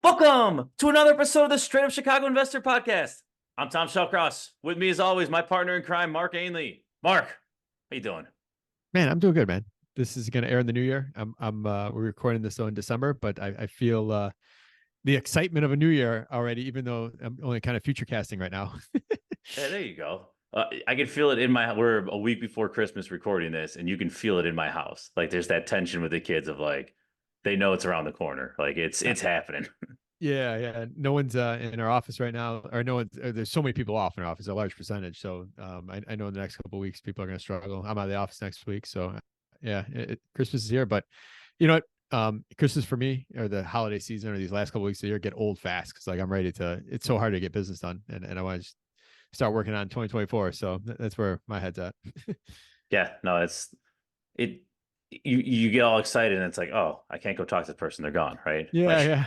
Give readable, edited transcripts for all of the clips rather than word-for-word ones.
Welcome to another episode of the Straight Up Chicago Investor Podcast. I'm Tom Shellcross. With me, as always, my partner in crime, Mark Ainley. Mark, how you doing? Man, I'm doing good, man. This is going to air in the new year. We're recording this in December, but I feel the excitement of a new year already, even though I'm only kind of future casting right now. Hey, there you go. I can feel it in we're a week before Christmas recording this, and you can feel it in my house. Like there's that tension with the kids of like, they know it's around the corner. Like it's happening. Yeah. No one's in our office right now, or no one's. There's so many people off in our office, a large percentage. So I know in the next couple of weeks, people are going to struggle. I'm out of the office next week, so yeah, Christmas is here. But you know what? Christmas for me, or the holiday season, or these last couple of weeks of the year, get old fast because like I'm ready to. It's so hard to get business done, and I want to start working on 2024. So that's where my head's at. Yeah, no, it. You get all excited, and it's like, oh, I can't go talk to the person; they're gone, right? Yeah.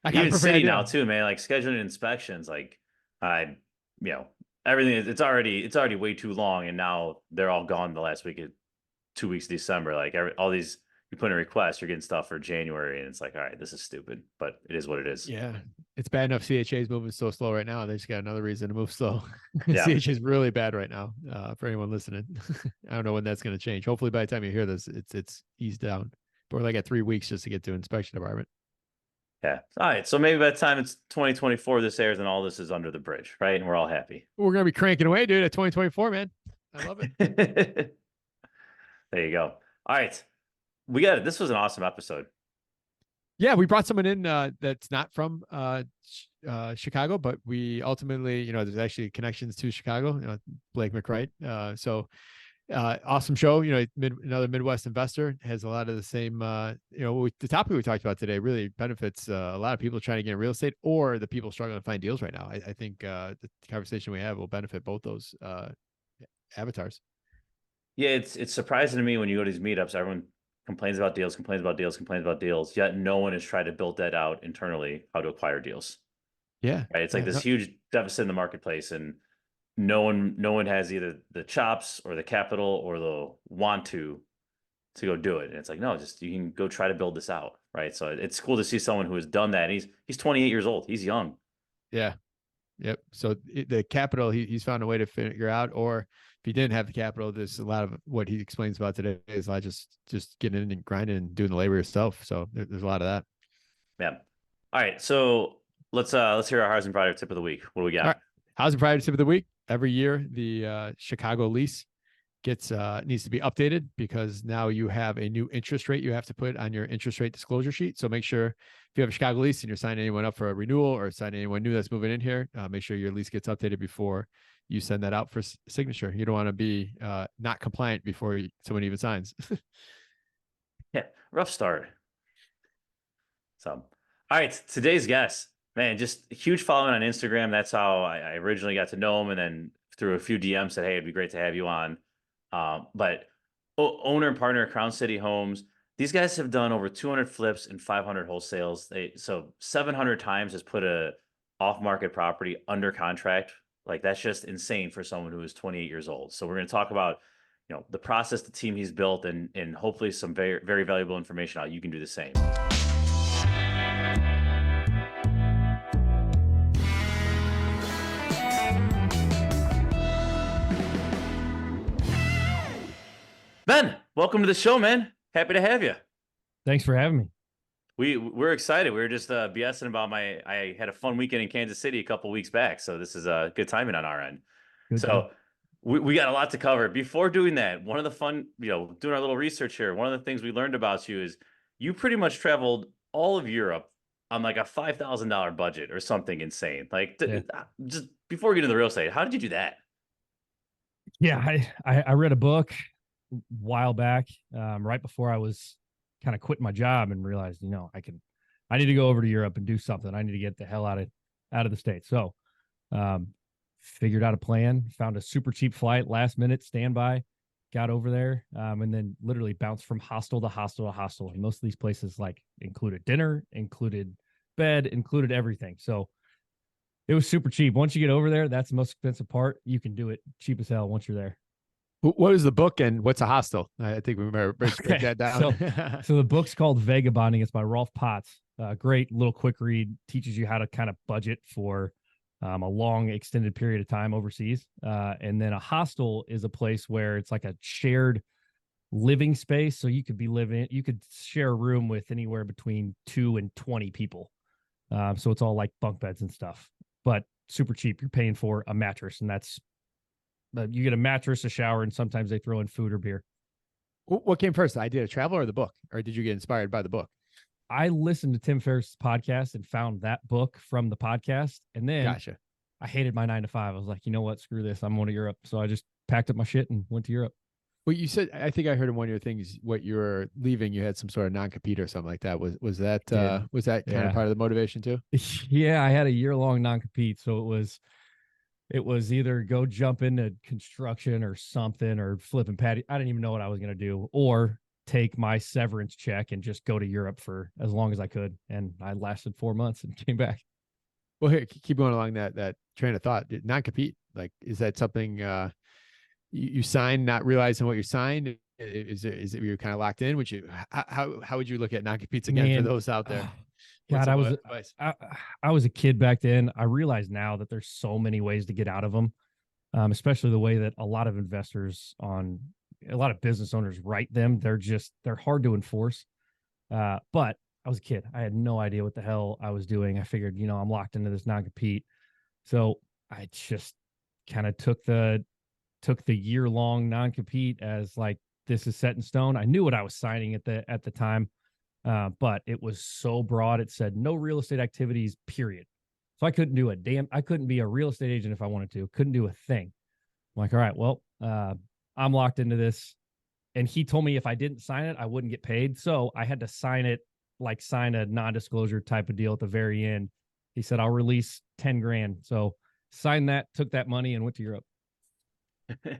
I got Even city now too, man. Like scheduling inspections, like everything. It's already way too long, and now they're all gone the last week, 2 weeks of December. Like all these, you put in a request, you're getting stuff for January, and it's like, all right, this is stupid, but it is what it is. Yeah, it's bad enough CHA is moving so slow right now. They just got another reason to move slow. Yeah. CHA is really bad right now. For anyone listening, I don't know when that's going to change. Hopefully, by the time you hear this, it's eased down. But we're like at 3 weeks just to get to inspection department. Yeah. All right. So maybe by the time it's 2024, this airs and all this is under the bridge, right? And we're all happy. We're gonna be cranking away, dude, at 2024, man. I love it. There you go. All right. We got it. This was an awesome episode. Yeah, we brought someone in that's not from Chicago, but we ultimately, there's actually connections to Chicago, Blake McCright. Awesome show. Another Midwest investor, has a lot of the same, the topic we talked about today really benefits a lot of people trying to get in real estate, or the people struggling to find deals right now. I think the conversation we have will benefit both those avatars. Yeah, it's surprising to me when you go to these meetups, everyone complains about deals, yet no one has tried to build that out internally, how to acquire deals. Yeah. Right. It's like this huge deficit in the marketplace, and no one has either the chops or the capital or the want to go do it. And it's like, no, just you can go try to build this out. Right. So it's cool to see someone who has done that. And he's 28 years old. He's young. Yeah. Yep. So the capital, he's found a way to figure out, or if he didn't have the capital, there's a lot of what he explains about today is like just getting in and grinding and doing the labor yourself. So there's a lot of that. Yeah. All right. So let's hear our housing provider tip of the week. What do we got? All right. Housing provider tip of the week. Every year, the Chicago lease needs to be updated because now you have a new interest rate you have to put on your interest rate disclosure sheet. So make sure if you have a Chicago lease and you're signing anyone up for a renewal or signing anyone new that's moving in here, make sure your lease gets updated before you send that out for signature. You don't want to be not compliant before someone even signs. Yeah, rough start. So, all right, today's guest, man, just a huge following on Instagram. That's how I originally got to know him, and then through a few DMs said, hey, it'd be great to have you on. But owner and partner of Crown City Homes, these guys have done over 200 flips and 500 wholesales. So 700 times has put a off-market property under contract. Like that's just insane for someone who is 28 years old. So we're going to talk about, the process, the team he's built, and hopefully some very, very valuable information how you can do the same. Ben, welcome to the show, man. Happy to have you. Thanks for having me. We're excited. We were just BSing about I had a fun weekend in Kansas City a couple weeks back, so this is good timing on our end. Good so time. We got a lot to cover. Before doing that, one of the fun, doing our little research here, one of the things we learned about you is you pretty much traveled all of Europe on like a $5,000 budget or something insane. Like just before we get into the real estate, how did you do that? Yeah, I read a book a while back, right before I was kind of quitting my job and realized, I need to go over to Europe and do something. I need to get the hell out of the States. So, figured out a plan, found a super cheap flight, last minute standby, got over there, and then literally bounced from hostel to hostel to hostel. And most of these places like included dinner, included bed, included everything. So it was super cheap. Once you get over there, that's the most expensive part. You can do it cheap as hell once you're there. What is the book and what's a hostel? I think we remember break that down. So the book's called Vagabonding. It's by Rolf Potts. Great little quick read, teaches you how to kind of budget for a long extended period of time overseas. And then a hostel is a place where it's like a shared living space. So you could share a room with anywhere between 2 and 20 people. So it's all like bunk beds and stuff, but super cheap. You're paying for a mattress, and you get a mattress, a shower, and sometimes they throw in food or beer. What came first, the idea to travel or the book? Or did you get inspired by the book? I listened to Tim Ferriss's podcast and found that book from the podcast. And then Gotcha. I hated my 9 to 5. I was like, you know what? Screw this. I'm going to Europe. So I just packed up my shit and went to Europe. Well, you said, I think I heard in one of your things, what you were leaving, you had some sort of non-compete or something like that. Was that kind of part of the motivation too? Yeah, I had a year-long non-compete. So it was either go jump into construction or something, or flipping patty. I didn't even know what I was going to do, or take my severance check and just go to Europe for as long as I could. And I lasted 4 months and came back. Well, here, keep going along that train of thought. Non-compete, like, is that something you signed not realizing what you signed? Is it you're kind of locked in? Would you how would you look at non-competes again, for those out there? God, I was a kid back then. I realize now that there's so many ways to get out of them, especially the way that a lot of a lot of business owners write them. They're hard to enforce. But I was a kid. I had no idea what the hell I was doing. I figured, I'm locked into this non-compete. So I just kind of took the year-long non-compete as like, this is set in stone. I knew what I was signing at the time. But it was so broad. It said no real estate activities, period. So I couldn't be a real estate agent if I wanted to. Couldn't do a thing. I'm like, all right, well, I'm locked into this. And he told me if I didn't sign it, I wouldn't get paid. So I had to sign a non-disclosure type of deal at the very end. He said, I'll release 10 grand. So signed that, took that money, and went to Europe. There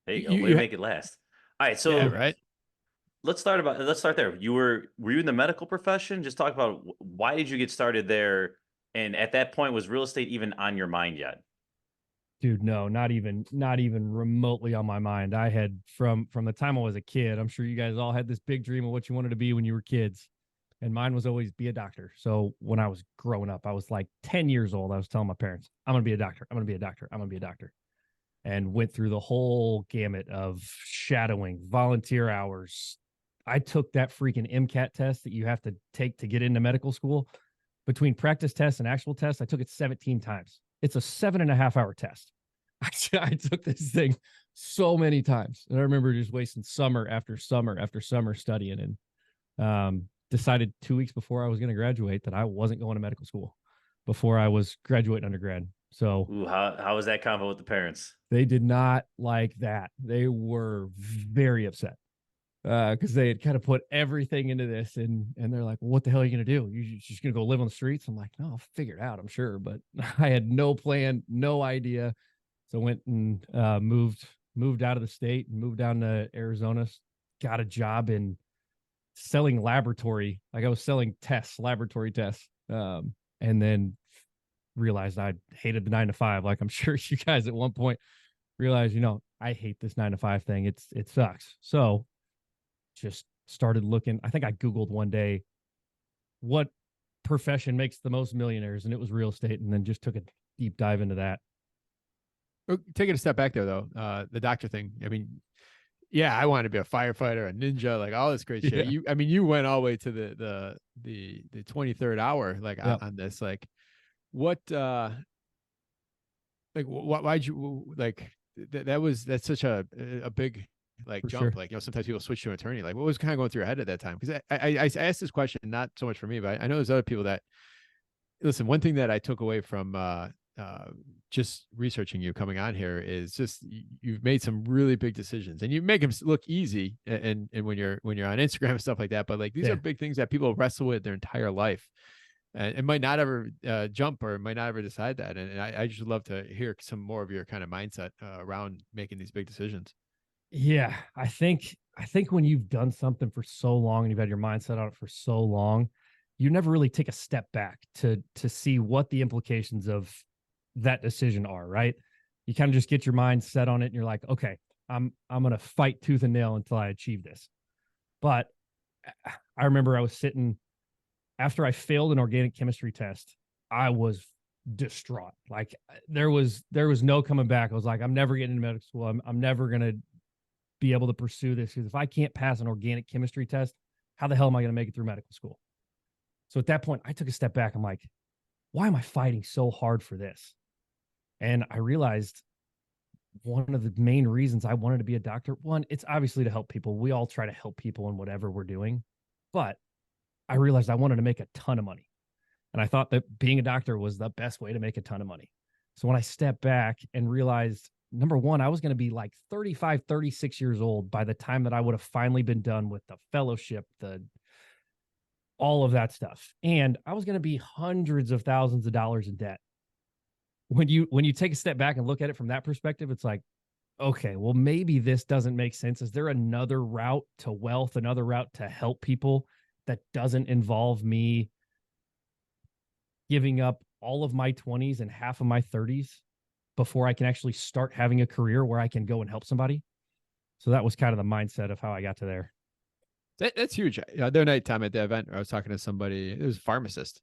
you go. Way to make it last. All right. So, yeah, right. Let's start there. Were you in the medical profession? Just talk about why did you get started there? And at that point, was real estate even on your mind yet? Dude, no, not even remotely on my mind. I had from the time I was a kid, I'm sure you guys all had this big dream of what you wanted to be when you were kids. And mine was always be a doctor. So when I was growing up, I was like 10 years old. I was telling my parents, I'm going to be a doctor. I'm going to be a doctor. I'm going to be a doctor. And went through the whole gamut of shadowing, volunteer hours. I took that freaking MCAT test that you have to take to get into medical school. Between practice tests and actual tests, I took it 17 times. It's a 7.5-hour test. I took this thing so many times. And I remember just wasting summer after summer after summer studying, and decided 2 weeks before I was going to graduate that I wasn't going to medical school before I was graduating undergrad. So how was that convo with the parents? They did not like that. They were very upset because they had kind of put everything into this, and they're like, well, what the hell are you going to do? You're just going to go live on the streets? I'm like, no, I'll figure it out, I'm sure. But I had no plan, no idea. So I went and moved out of the state and moved down to Arizona, got a job in selling laboratory. Like I was selling laboratory tests. And then realized I hated the 9 to 5. Like I'm sure you guys at one point realized, I hate this 9 to 5 thing. It sucks. So just started looking. I think I Googled one day, what profession makes the most millionaires? And it was real estate. And then just took a deep dive into that. Taking a step back there though, the doctor thing. I mean, yeah, I wanted to be a firefighter, a ninja, like all this great shit. Yeah. You went all the way to the 23rd hour, like on this, like what, like why'd you like that's such a big like jump. Sure. Like, sometimes people switch to an attorney. Like what was kind of going through your head at that time? Because I asked this question, not so much for me, but I know there's other people that listen. One thing that I took away from just researching you coming on here is just you've made some really big decisions, and you make them look easy. And when you're on Instagram and stuff like that, but like these are big things that people wrestle with their entire life, and it might not ever jump or might not ever decide that. And I just love to hear some more of your kind of mindset around making these big decisions. Yeah, I think when you've done something for so long and you've had your mindset on it for so long, you never really take a step back to see what the implications of that decision are, right? You kind of just get your mind set on it and you're like, okay, I'm going to fight tooth and nail until I achieve this. But I remember I was sitting after I failed an organic chemistry test, I was distraught. Like there was no coming back. I was like, I'm never getting into medical school. I'm never going to be able to pursue this, because if I can't pass an organic chemistry test, how the hell am I going to make it through medical school? So at that point, I took a step back. I'm like, why am I fighting so hard for this? And I realized one of the main reasons I wanted to be a doctor, one, it's obviously to help people. We all try to help people in whatever we're doing. But I realized I wanted to make a ton of money. And I thought that being a doctor was the best way to make a ton of money. So when I stepped back and realized, number one, I was going to be like 35, 36 years old by the time that I would have finally been done with the fellowship, all of that stuff. And I was going to be hundreds of thousands of dollars in debt. When you take a step back and look at it from that perspective, it's like, okay, well, maybe this doesn't make sense. Is there another route to wealth, another route to help people that doesn't involve me giving up all of my 20s and half of my 30s before I can actually start having a career where I can go and help somebody? So that was kind of the mindset of how I got to there. That's huge. The other night time at the event, I was talking to somebody, it was a pharmacist,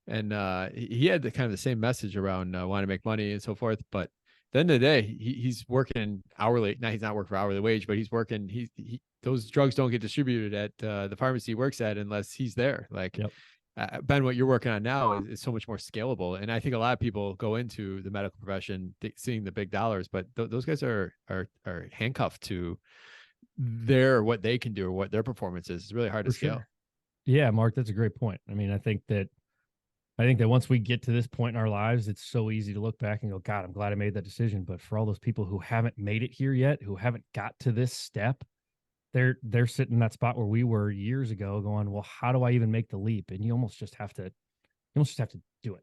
and he had the kind of the same message around wanting to make money and so forth. But at the end of the day, he's working hourly. Now he's not working for hourly wage, but he's working. He those drugs don't get distributed at the pharmacy he works at unless he's there. Like, Yep. Ben, what you're working on now is so much more scalable. And I think a lot of people go into the medical profession seeing the big dollars, but those guys are handcuffed to what they can do or what their performance is. It's really hard to scale. Sure. Yeah, Mark, that's a great point. I mean, I think that once we get to this point in our lives, it's so easy to look back and go, God, I'm glad I made that decision. But for all those people who haven't made it here yet, who haven't got to this step, they're sitting in that spot where we were years ago going, well, how do I even make the leap? And you almost just have to do it.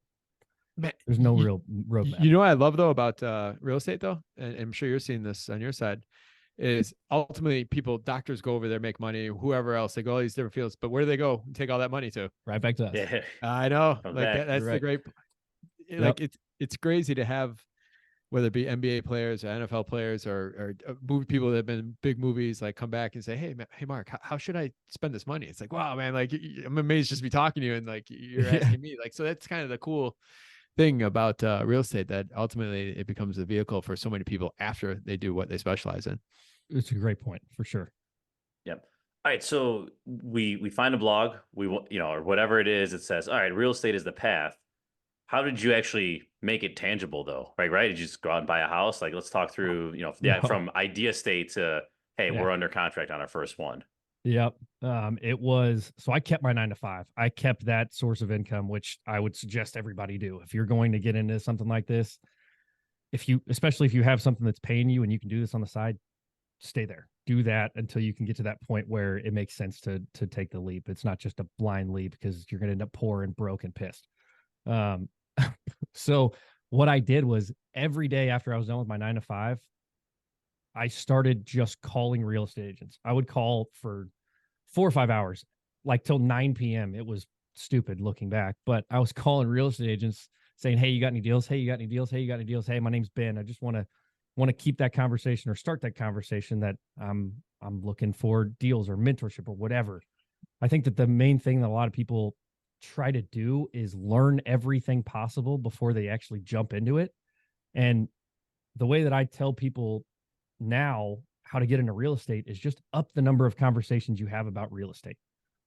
Man, there's no real roadmap. You know what I love though about real estate though, and I'm sure you're seeing this on your side, is ultimately doctors go over there, make money, whoever else, they go all these different fields, but where do they go and take all that money to? Right back to us. Yeah. I know. Come Like back. that's You're the great, like it's crazy to have, whether it be NBA players or NFL players or movie people that have been in big movies, like come back and say, hey Mark, how should I spend this money? It's like, wow, man, like I'm amazed just to be talking to you and like you're asking me, like, so that's kind of the cool thing about real estate, that ultimately it becomes a vehicle for so many people after they do what they specialize in. It's a great point for sure. Yep. All right. So we find a blog, or whatever it is, it says, all right, real estate is the path. How did you actually make it tangible though? Right. Did you just go out and buy a house? Like, let's talk through, from idea state to, hey, we're under contract on our first one. Yep. It was, so I kept my 9-to-5. I kept that source of income, which I would suggest everybody do. If you're going to get into something like this, especially if you have something that's paying you and you can do this on the side, stay there. Do that until you can get to that point where it makes sense to take the leap. It's not just a blind leap, because you're going to end up poor and broke and pissed. So what I did was, every day after I was done with my 9-to-5, I started just calling real estate agents. I would call for 4 or 5 hours, like till 9 p.m. It was stupid looking back, but I was calling real estate agents saying, hey, you got any deals? Hey, you got any deals? Hey, you got any deals? Hey, my name's Ben. I just want to keep that conversation or start that conversation that I'm looking for deals or mentorship or whatever. I think that the main thing that a lot of people try to do is learn everything possible before they actually jump into it. And the way that I tell people now how to get into real estate is just up the number of conversations you have about real estate.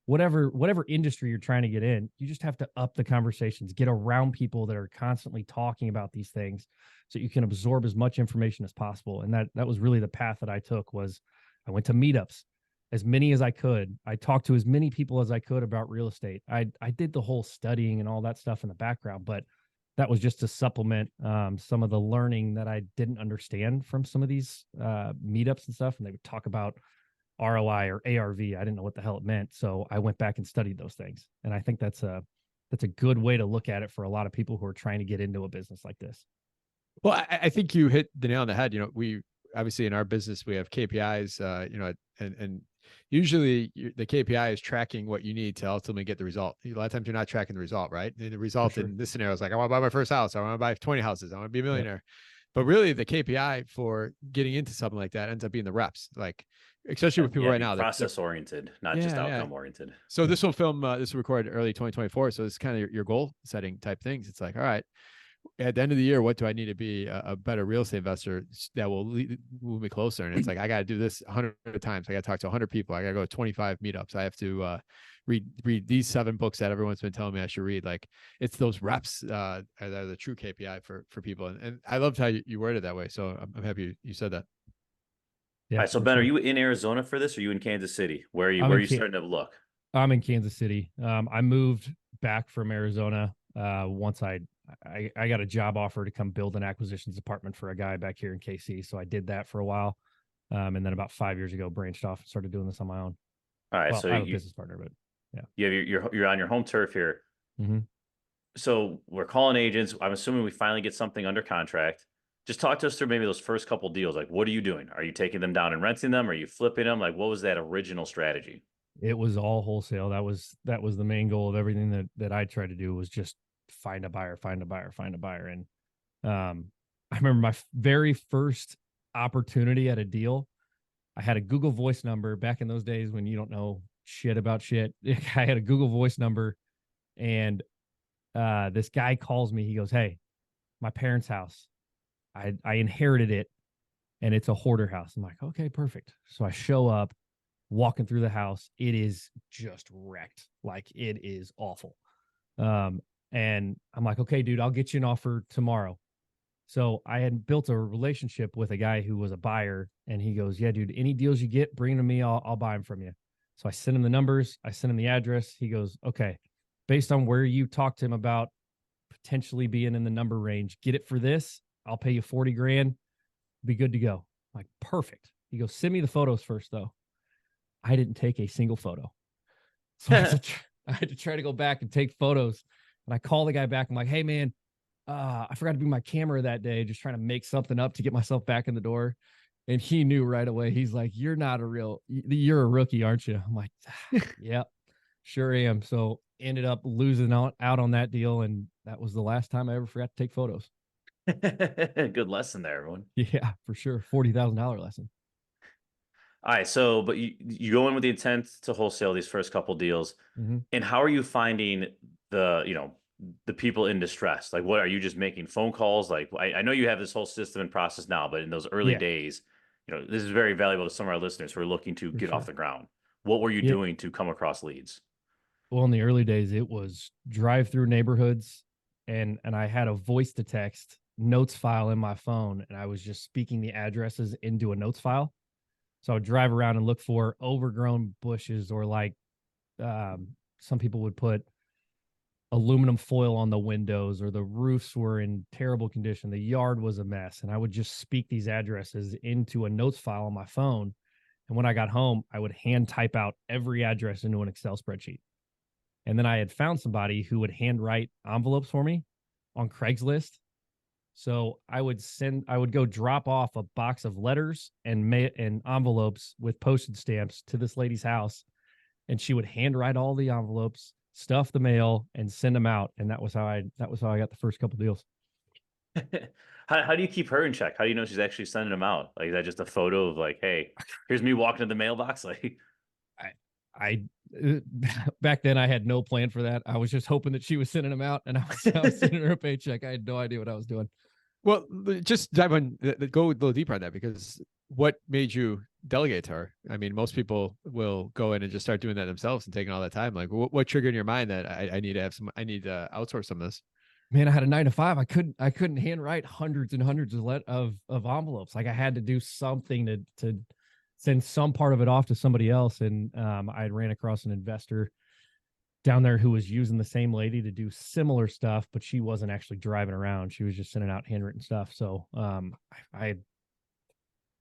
Whatever industry you're trying to get in, you just have to up the conversations, get around people that are constantly talking about these things so you can absorb as much information as possible. And that was really the path that I took. Was I went to meetups, as many as I could. I talked to as many people as I could about real estate. I did the whole studying and all that stuff in the background, but that was just to supplement some of the learning that I didn't understand from some of these meetups and stuff. And they would talk about ROI or ARV. I didn't know what the hell it meant. So I went back and studied those things. And I think that's a good way to look at it for a lot of people who are trying to get into a business like this. Well, I think you hit the nail on the head. We obviously in our business, we have KPIs, and usually the KPI is tracking what you need to ultimately get the result. A lot of times you're not tracking the result, right? And the result in this scenario is like, I want to buy my first house. I want to buy 20 houses. I want to be a millionaire. Yep. But really the KPI for getting into something like that ends up being the reps. Like especially with people Yeah, right be now. process oriented, not just outcome oriented. So this will film, this will record early 2024. So it's kind of your goal setting type things. It's like, all right, at the end of the year, what do I need to be a better real estate investor that will move me closer? And it's like, I got to do this 100 times. I got to talk to 100 people. I got to go to 25 meetups. I have to read these 7 books that everyone's been telling me I should read. Like, it's those reps are the true KPI for people. And I loved how you worded it that way. So I'm happy you said that. Yeah. All right, so Ben, are you in Arizona for this, or are you in Kansas City? Where are you? Where are you starting to look? I'm in Kansas City. I moved back from Arizona once I got a job offer to come build an acquisitions department for a guy back here in KC. So I did that for a while. And then about 5 years ago, branched off and started doing this on my own. All right, Well, so I have a business partner, but yeah. You're on your home turf here. Mm-hmm. So we're calling agents. I'm assuming we finally get something under contract. Just talk to us through maybe those first couple deals. Like, what are you doing? Are you taking them down and renting them? Are you flipping them? Like, what was that original strategy? It was all wholesale. That was the main goal of everything that I tried to do, was just find a buyer. And I remember my very first opportunity at a deal. I had a Google Voice number back in those days when you don't know shit about shit. I had a Google Voice number, and this guy calls me. He goes, "Hey, my parents' house. I inherited it, and it's a hoarder house." I'm like, "Okay, perfect." So I show up, walking through the house. It is just wrecked. Like, it is awful. And I'm like, "Okay, dude, I'll get you an offer tomorrow." So I had built a relationship with a guy who was a buyer, and he goes, "Yeah, dude, any deals you get, bring them to me. I'll buy them from you." So I sent him the numbers. I sent him the address. He goes, "Okay, based on where you talked to him about potentially being in the number range, get it for this. I'll pay you 40 grand. Be good to go." I'm like, perfect. He goes, "Send me the photos first, though." I didn't take a single photo. So I had to try to go back and take photos. And I call the guy back. I'm like, "Hey, man, I forgot to bring my camera that day, just trying to make something up to get myself back in the door." And he knew right away. He's like, you're a rookie, aren't you?" I'm like, "Yep, sure am." So ended up losing out on that deal. And that was the last time I ever forgot to take photos. Good lesson there, everyone. Yeah, for sure. $40,000 lesson. All right, so but you go in with the intent to wholesale these first couple deals, and how are you finding the people in distress? Like, what are you just making phone calls? Like, I know you have this whole system and process now, but in those early days, this is very valuable to some of our listeners who are looking to get off the ground. What were you doing to come across leads? Well, in the early days, it was drive through neighborhoods, and I had a voice to text notes file in my phone, and I was just speaking the addresses into a notes file. So I would drive around and look for overgrown bushes, or like some people would put aluminum foil on the windows, or the roofs were in terrible condition. The yard was a mess. And I would just speak these addresses into a notes file on my phone. And when I got home, I would hand type out every address into an Excel spreadsheet. And then I had found somebody who would handwrite envelopes for me on Craigslist. So I would go drop off a box of letters and envelopes with postage stamps to this lady's house, and she would handwrite all the envelopes, stuff the mail, and send them out. And that was how I got the first couple deals. How do you keep her in check? How do you know she's actually sending them out? Like, is that just a photo of like, "Hey, here's me walking to the mailbox"? Like, I back then I had no plan for that. I was just hoping that she was sending them out, and I was sending her a paycheck. I had no idea what I was doing. Well, just dive on, go a little deeper on that, because what made you delegate to her? I mean, most people will go in and just start doing that themselves and taking all that time. Like, what triggered in your mind that I need to outsource some of this? Man, I had a 9 to 5. I couldn't handwrite hundreds and hundreds of envelopes. Like, I had to do something to send some part of it off to somebody else. And I ran across an investor down there who was using the same lady to do similar stuff, but she wasn't actually driving around. She was just sending out handwritten stuff. So I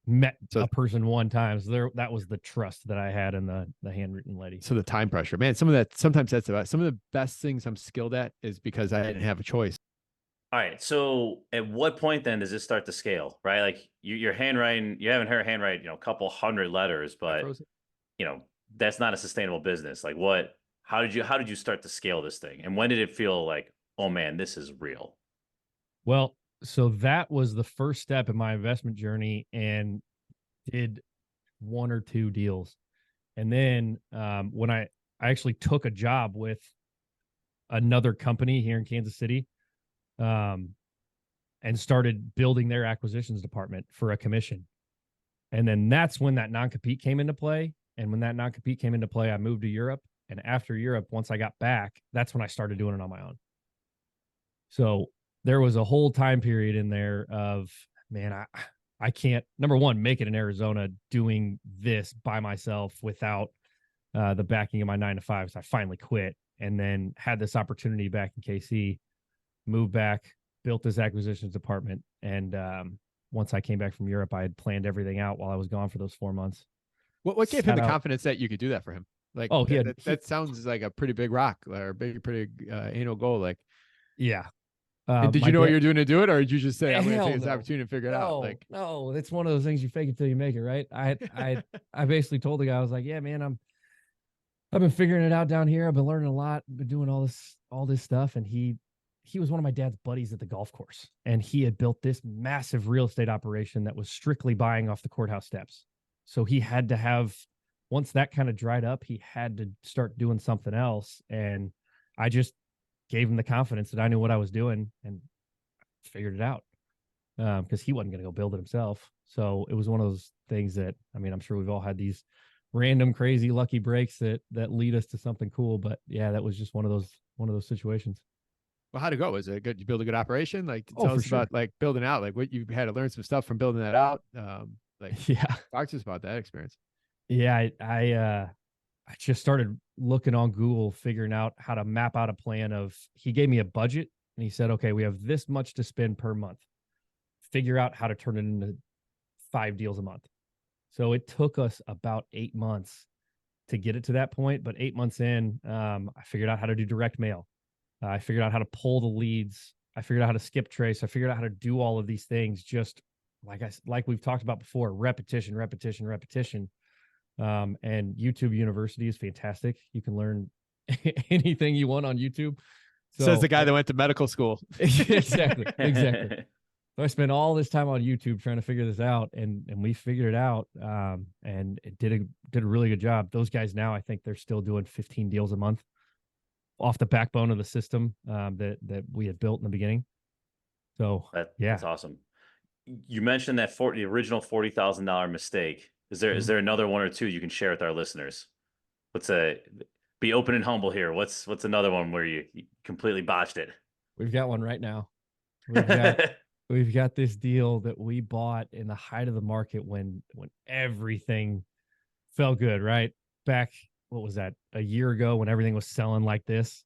met a person one time. So that was the trust that I had in the handwritten lady. So the time pressure, man, sometimes that's about some of the best things I'm skilled at is because I didn't have a choice. all right. So at what point then does this start to scale, right? Like, you're handwriting, you haven't heard handwrite, a couple hundred letters, but that's not a sustainable business. Like, how did you start to scale this thing? And when did it feel like, oh man, this is real? Well, so that was the first step in my investment journey, and did one or two deals. And then when I actually took a job with another company here in Kansas City, and started building their acquisitions department for a commission. And then that's when that non-compete came into play. And when that non-compete came into play, I moved to Europe. And after Europe, once I got back, that's when I started doing it on my own. So there was a whole time period in there of, man, I can't, number one, make it in Arizona doing this by myself without the backing of my 9 to 5. So I finally quit and then had this opportunity back in KC, moved back, built this acquisitions department. And once I came back from Europe, I had planned everything out while I was gone for those 4 months. What gave him the confidence that you could do that for him? Like, oh, that sounds like a pretty big rock or a pretty anal goal. Like, yeah. and did you know what you're doing to do it, or did you just say, "I'm going to take this no. opportunity and figure it out"? Like, no, it's one of those things you fake it till you make it, right? I basically told the guy, I was like, "Yeah, man, I've been figuring it out down here. I've been learning a lot, been doing all this stuff." And he was one of my dad's buddies at the golf course, and he had built this massive real estate operation that was strictly buying off the courthouse steps. So he had to have, once that kind of dried up, he had to start doing something else. And I just gave him the confidence that I knew what I was doing and figured it out, because he wasn't going to go build it himself. So it was one of those things that, I mean, I'm sure we've all had these random, crazy, lucky breaks that lead us to something cool. But yeah, that was just one of those situations. well, how'd it go? Was it good? You build a good operation? Like, Oh, tell for us sure. about like building out, like what you had to learn some stuff from building that out. Like, Yeah. talk to us about that experience. Yeah. I just started looking on Google, figuring out how to map out a plan of, he gave me a budget and he said, okay, we have this much to spend per month. Figure out how to turn it into 5 deals a month. So it took us about 8 months to get it to that point. But 8 months in, I figured out how to do direct mail. I figured out how to pull the leads. I figured out how to skip trace. I figured out how to do all of these things. Just like we've talked about before, repetition. And YouTube University is fantastic. You can learn anything you want on YouTube. So, says the guy that went to medical school. Exactly. So I spent all this time on YouTube trying to figure this out, and we figured it out, and it did a really good job. Those guys now, I think they're still doing 15 deals a month off the backbone of the system that we had built in the beginning. So that's awesome. You mentioned that the original $40,000 mistake. Is there another one or two you can share with our listeners? Be open and humble here. What's another one where you completely botched it? We've got one right now. We've got this deal that we bought in the height of the market when everything felt good, right? Back, what was that, a year ago when everything was selling like this?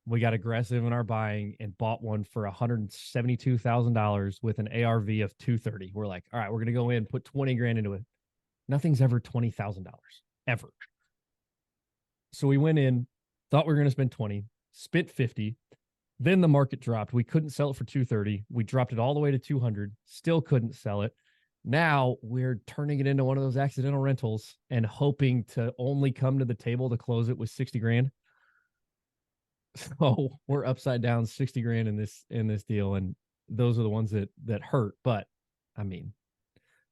We got aggressive in our buying and bought one for $172,000 with an ARV of 230. We're like, all right, we're going to go in, put 20 grand into it. Nothing's ever $20,000 ever. So we went in, thought we were going to spend 20, spent 50. Then the market dropped. We couldn't sell it for 230. We dropped it all the way to 200, still couldn't sell it. Now we're turning it into one of those accidental rentals and hoping to only come to the table to close it with 60 grand. So we're upside down 60 grand in this deal. And those are the ones that hurt. But I mean,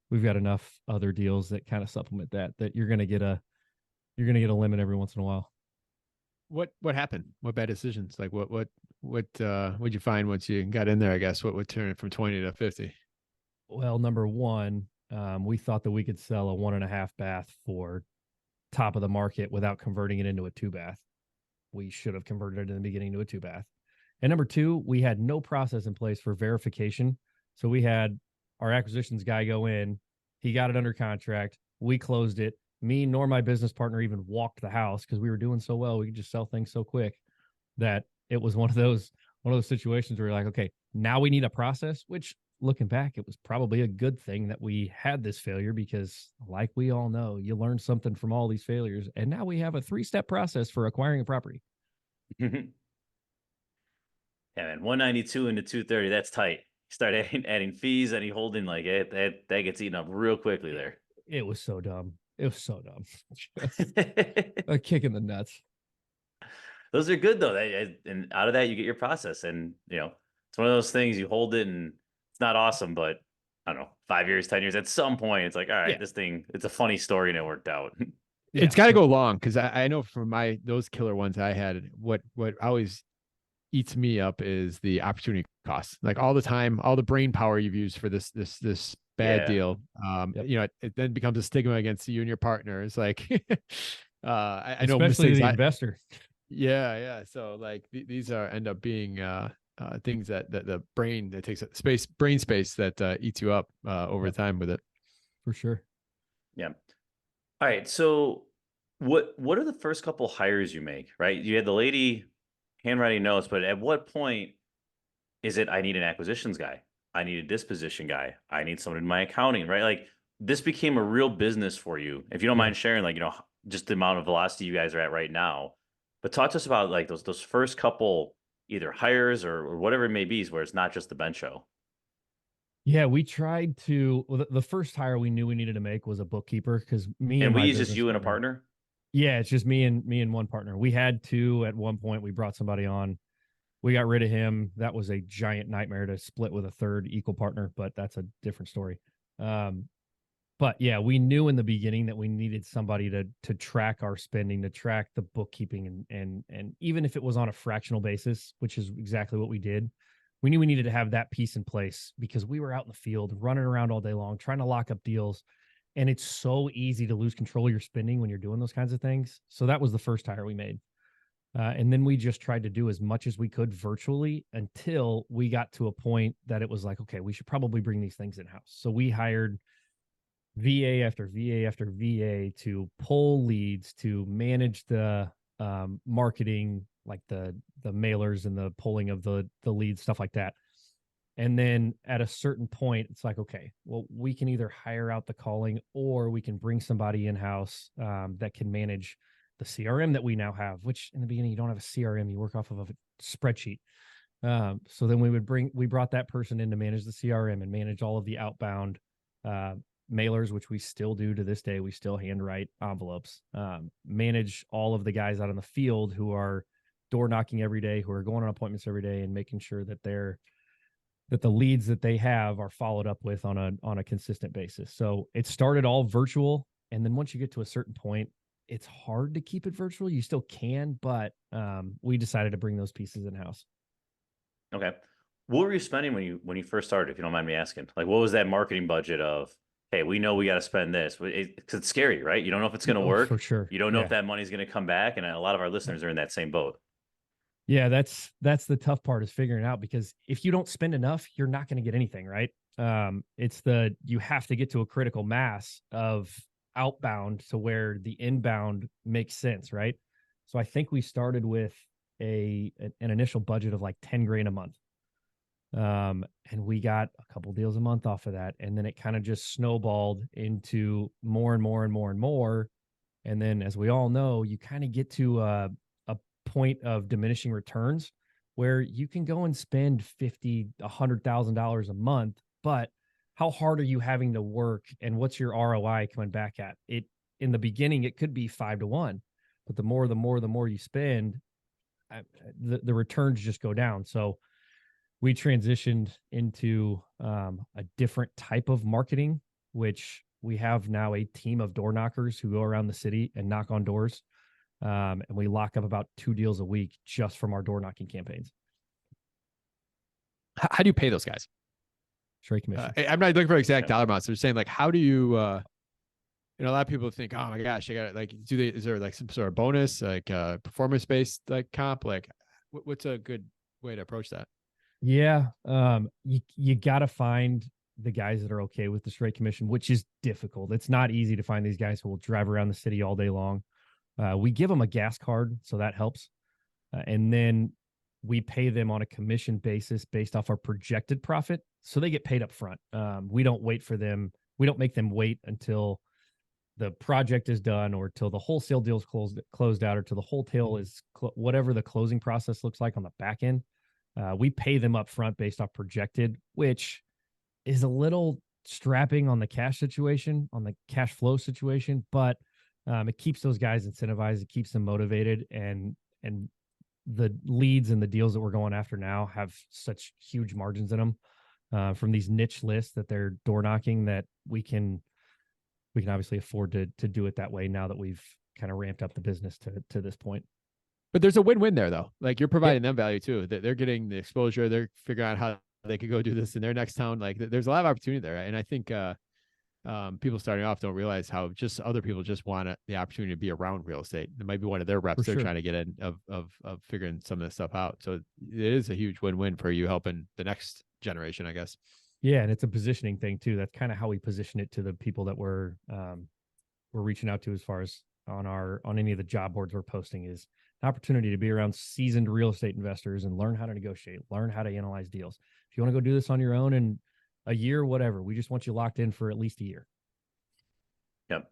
we've got enough other deals that kind of supplement that you're going to get a limit every once in a while. What happened? What bad decisions? Like what'd you find once you got in there? I guess what would turn it from 20 to 50? Well, number one, we thought that we could sell a 1.5 bath for top of the market without converting it into a 2 bath. We should have converted it in the beginning to a 2 bath. And number two, we had no process in place for verification. So we had our acquisitions guy go in, he got it under contract, we closed it. Me nor my business partner even walked the house because we were doing so well. We could just sell things so quick that it was one of those situations where you're like, okay, now we need a process, which looking back, it was probably a good thing that we had this failure because like we all know, you learn something from all these failures. And now we have a 3-step process for acquiring a property. Yeah, man, 192 into 230, that's tight. Start adding fees, any holding, like that gets eaten up real quickly there. It was so dumb. Just a kick in the nuts. Those are good though. And out of that, you get your process, and it's one of those things. You hold it, and it's not awesome, but I don't know, 5 years, 10 years, at some point, it's like, all right, Yeah. this thing, it's a funny story and it worked out. It's got to go long because I know from those killer ones I had, what always eats me up is the opportunity cost. Like all the time, all the brain power you've used for this bad Yeah. deal. You know, it then becomes a stigma against you and your partner. It's like, I know especially mistakes. the investor. Yeah. So like these end up being things that the brain that takes brain space that eats you up over time with it. For sure. Yeah. All right. So what are the first couple hires you make, right? You had the lady handwriting notes, but at what point is it I need an acquisitions guy? I need a disposition guy. I need someone in my accounting, right? Like this became a real business for you. If you don't Yeah. mind sharing, like, just the amount of velocity you guys are at right now. But talk to us about like those first couple either hires or whatever it may be, where it's not just the bench show. Yeah, we tried to. Well, the first hire we knew we needed to make was a bookkeeper because me And and we my use just business you and a partner. partner. Yeah, it's just me and one partner. We had two at one point. We brought somebody on. We got rid of him. That was a giant nightmare to split with a third equal partner, but that's a different story. But yeah, we knew in the beginning that we needed somebody to track our spending, to track the bookkeeping, and even if it was on a fractional basis, which is exactly what we did, we knew we needed to have that piece in place because we were out in the field running around all day long trying to lock up deals, and it's so easy to lose control of your spending when you're doing those kinds of things. So that was the first hire we made. And then we just tried to do as much as we could virtually until we got to a point that it was like, okay, we should probably bring these things in house. So we hired VA after VA after VA to pull leads, to manage the marketing, like the mailers and the pulling of the leads, stuff like that. And then at a certain point, it's like, okay, well, we can either hire out the calling or we can bring somebody in house that can manage the CRM that we now have, which in the beginning, you don't have a CRM, you work off of a spreadsheet. So then we brought that person in to manage the CRM and manage all of the outbound mailers, which we still do to this day. We still handwrite envelopes, manage all of the guys out in the field who are door knocking every day, who are going on appointments every day and making sure that that the leads that they have are followed up with on a consistent basis. So it started all virtual. And then once you get to a certain point, it's hard to keep it virtual. You still can, but we decided to bring those pieces in house. Okay. What were you spending when you first started, if you don't mind me asking? Like, what was that marketing budget of, hey, we know we got to spend this? Because it's scary, right? You don't know if it's going to Oh, work. for sure. You don't know if Yeah. that money's going to come back. And a lot of our Yeah. listeners are in that same boat. Yeah, that's the tough part, is figuring out, because if you don't spend enough, you're not going to get anything, right? You have to get to a critical mass of outbound to where the inbound makes sense, right? So I think we started with an initial budget of like 10 grand a month. And we got a couple deals a month off of that. And then it kind of just snowballed into more and more and more and more. And then, as we all know, you kind of get to a point of diminishing returns where you can go and spend $100,000 a month, but how hard are you having to work, and what's your ROI coming back at it? In the beginning, it could be 5-1, but the more you spend, the returns just go down. So we transitioned into a different type of marketing, which we have now a team of door knockers who go around the city and knock on doors. And we lock up about 2 deals a week just from our door knocking campaigns. How do you pay those guys? Straight commission. I'm not looking for exact dollar amounts. They're saying like, how do you, a lot of people think, oh my gosh, I got like, is there like some sort of bonus, like performance based like comp? Like what's a good way to approach that? Yeah. You got to find the guys that are okay with the straight commission, which is difficult. It's not easy to find these guys who will drive around the city all day long. We give them a gas card, so that helps. And then we pay them on a commission basis based off our projected profit. So they get paid up front. We don't wait for them. We don't make them wait until the project is done, or till the wholesale deal is closed out, or till the wholesale is whatever the closing process looks like on the back end. We pay them up front based off projected, which is a little strapping on the cash situation, on the cash flow situation, but it keeps those guys incentivized. It keeps them motivated, and the leads and the deals that we're going after now have such huge margins in them from these niche lists that they're door knocking, that we can obviously afford to do it that way now that we've kind of ramped up the business to this point. But there's a win-win there, though. Like, you're providing them value too. They're getting the exposure. They're figuring out how they could go do this in their next town. Like, there's a lot of opportunity there. And I think people starting off don't realize how just other people just want the opportunity to be around real estate. It might be one of their reps For they're sure. trying to get in of figuring some of this stuff out. So it is a huge win-win for you helping the next generation, I guess. Yeah, and it's a positioning thing too. That's kind of how we position it to the people that we're reaching out to, as far as on any of the job boards we're posting, is an opportunity to be around seasoned real estate investors and learn how to negotiate, learn how to analyze deals. If you want to go do this on your own in a year, whatever, we just want you locked in for at least a year. Yep.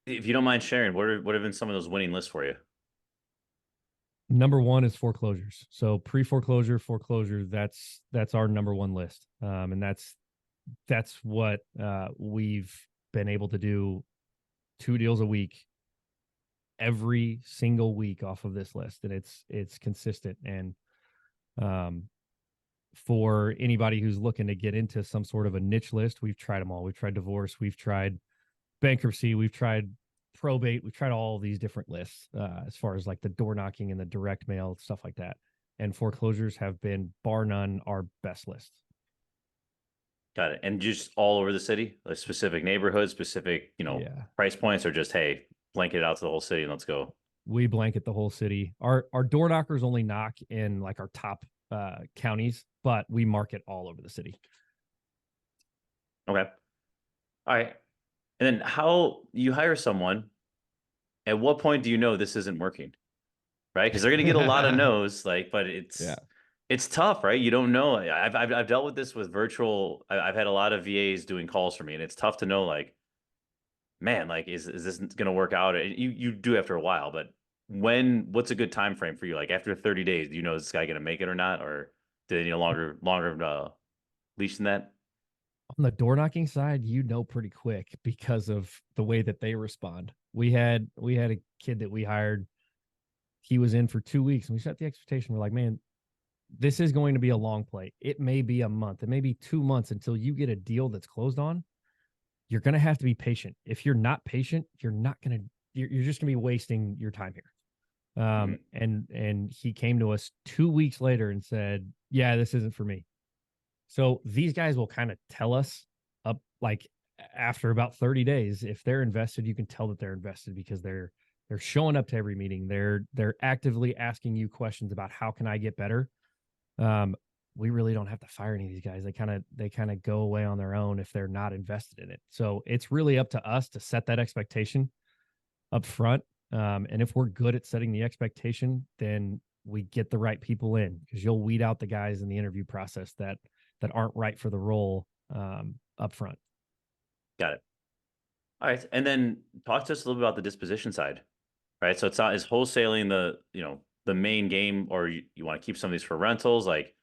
If you don't mind sharing, what have been some of those winning lists for you? Number one is foreclosures. So pre-foreclosure, foreclosure, that's our number one list. And that's what we've been able to do, 2 deals a week, every single week off of this list. And it's consistent. And for anybody who's looking to get into some sort of a niche list, we've tried them all. We've tried divorce, we've tried bankruptcy, we've tried probate, we've tried all these different lists, as far as like the door knocking and the direct mail, stuff like that. And foreclosures have been, bar none, our best list. Got it. And just all over the city, like specific neighborhoods, specific, Yeah. price points, or just, hey, blanket it out to the whole city and let's go. We blanket the whole city. Our door knockers only knock in like our top counties, but we market all over the city. Okay. All right. And then how you hire someone, at what point do you know this isn't working? Right? Because they're going to get a lot of no's, but it's tough, right? You don't know. I've dealt with this with virtual. I've had a lot of VAs doing calls for me, and it's tough to know, man, is this going to work out? You do after a while, but what's a good time frame for you? Like after 30 days, do you know, is this guy going to make it or not? Or do they need a longer leash than that? On the door knocking side, pretty quick because of the way that they respond. We had a kid that we hired. He was in for 2 weeks, and we set the expectation. We're like, man, this is going to be a long play. It may be a month, it may be 2 months until you get a deal that's closed on. You're going to have to be patient. If you're not patient, you're just going to be wasting your time here. And he came to us 2 weeks later and said, yeah, this isn't for me. So these guys will kind of tell us up, like, after about 30 days, if they're invested, you can tell that they're invested because they're showing up to every meeting. They're actively asking you questions about how can I get better. We really don't have to fire any of these guys. They kind of go away on their own if they're not invested in it. So it's really up to us to set that expectation up front. And if we're good at setting the expectation, then we get the right people in, because you'll weed out the guys in the interview process that aren't right for the role up front. Got it. All right. And then talk to us a little bit about the disposition side, right? So is wholesaling the main game, or you want to keep some of these for rentals? Like,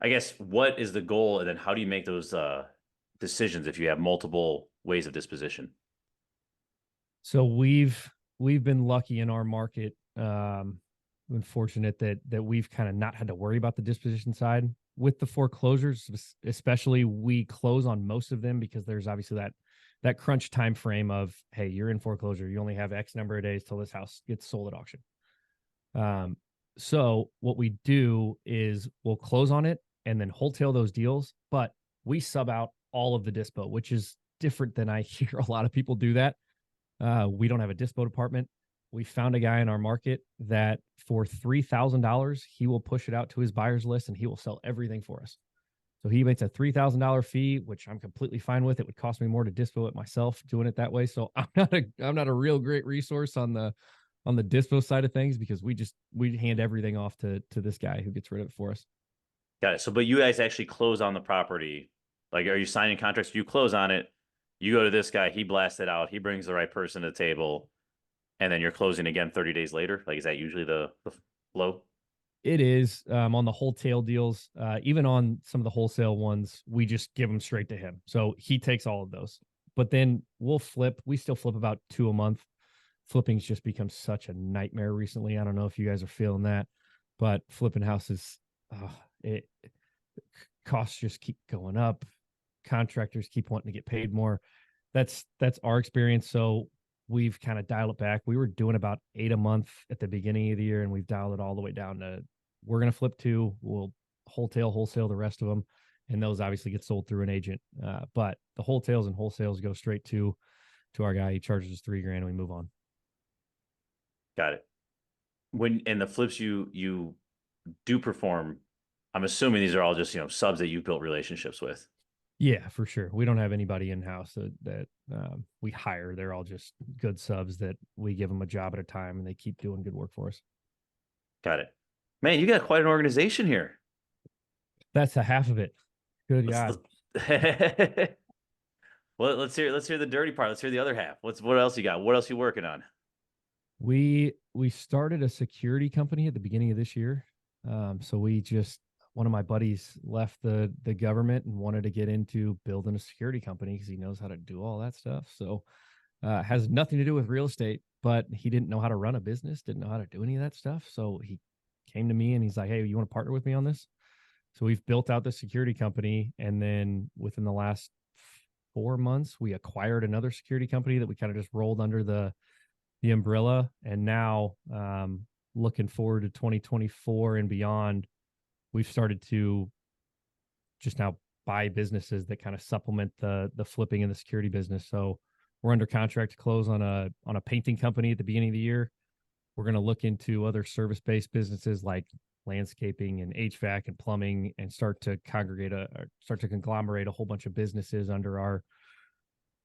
I guess, what is the goal? And then how do you make those decisions if you have multiple ways of disposition? So we've been lucky in our market. Been fortunate that we've kind of not had to worry about the disposition side. With the foreclosures, especially, we close on most of them because there's obviously that crunch time frame of, hey, you're in foreclosure, you only have X number of days till this house gets sold at auction. So what we do is we'll close on it and then wholesale those deals, but we sub out all of the dispo, which is different than I hear a lot of people do that. We don't have a dispo department. We found a guy in our market that for $3,000, he will push it out to his buyer's list and he will sell everything for us. So he makes a $3,000 fee, which I'm completely fine with. It would cost me more to dispo it myself doing it that way. So I'm not a real great resource on the dispo side of things, because we hand everything off to this guy who gets rid of it for us. Got it. So, but you guys actually close on the property. Like, are you signing contracts? You close on it. You go to this guy. He blasts it out. He brings the right person to the table. And then you're closing again 30 days later. Like, is that usually the flow? It is on the wholesale deals. Even on some of the wholesale ones, we just give them straight to him. So he takes all of those. But then we'll flip. We still flip about 2 a month. Flipping's just become such a nightmare recently. I don't know if you guys are feeling that, but flipping houses, costs just keep going up. Contractors keep wanting to get paid more. That's our experience. So we've kind of dialed it back. We were doing about 8 a month at the beginning of the year, and we've dialed it all the way down to, we're going to flip 2. We'll wholesale the rest of them. And those obviously get sold through an agent. But the wholesales and wholesales go straight to our guy. He charges us $3,000 and we move on. Got it. When in the flips you do perform, I'm assuming these are all just, subs that you've built relationships with. Yeah, for sure. We don't have anybody in house that we hire. They're all just good subs that we give them a job at a time, and they keep doing good work for us. Got it. Man, you got quite an organization here. That's a half of it. Good God. Well, let's hear the dirty part. Let's hear the other half. What else you got? What else you working on? We started a security company at the beginning of this year. So one of my buddies left the government and wanted to get into building a security company because he knows how to do all that stuff. So has nothing to do with real estate, but he didn't know how to run a business, didn't know how to do any of that stuff. So he came to me and he's like, "Hey, you want to partner with me on this?" So we've built out the security company. And then within the last 4 months, we acquired another security company that we kind of just rolled under the umbrella. And now looking forward to 2024 and beyond, we've started to just now buy businesses that kind of supplement the flipping and the security business. So we're under contract to close on a painting company at the beginning of the year. We're going to look into other service-based businesses like landscaping and HVAC and plumbing, and start to conglomerate a whole bunch of businesses under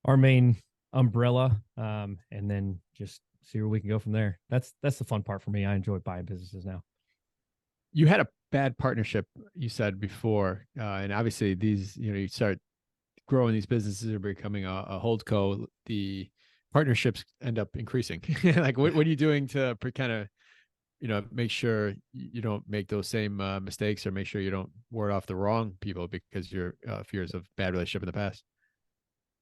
our main umbrella, and then just see where we can go from there. That's the fun part for me. I enjoy buying businesses now. You had a bad partnership, you said before, and obviously these, you start growing these businesses are becoming a holdco. The partnerships end up increasing. Like, what are you doing to kind of, make sure you don't make those same mistakes, or make sure you don't ward off the wrong people because your fears of bad relationship in the past?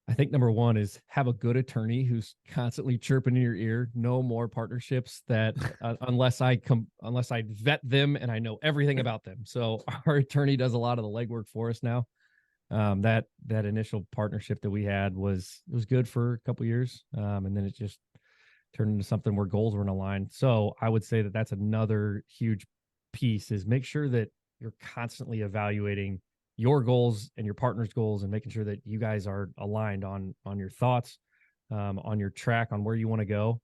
I think number one is have a good attorney who's constantly chirping in your ear. No more partnerships that unless I vet them and I know everything about them. So our attorney does a lot of the legwork for us now. That initial partnership that we had was good for a couple of years, and then it just turned into something where goals weren't aligned. So I would say that that's another huge piece, is make sure that you're constantly evaluating your goals and your partner's goals, and making sure that you guys are aligned on your thoughts, on your track, on where you want to go.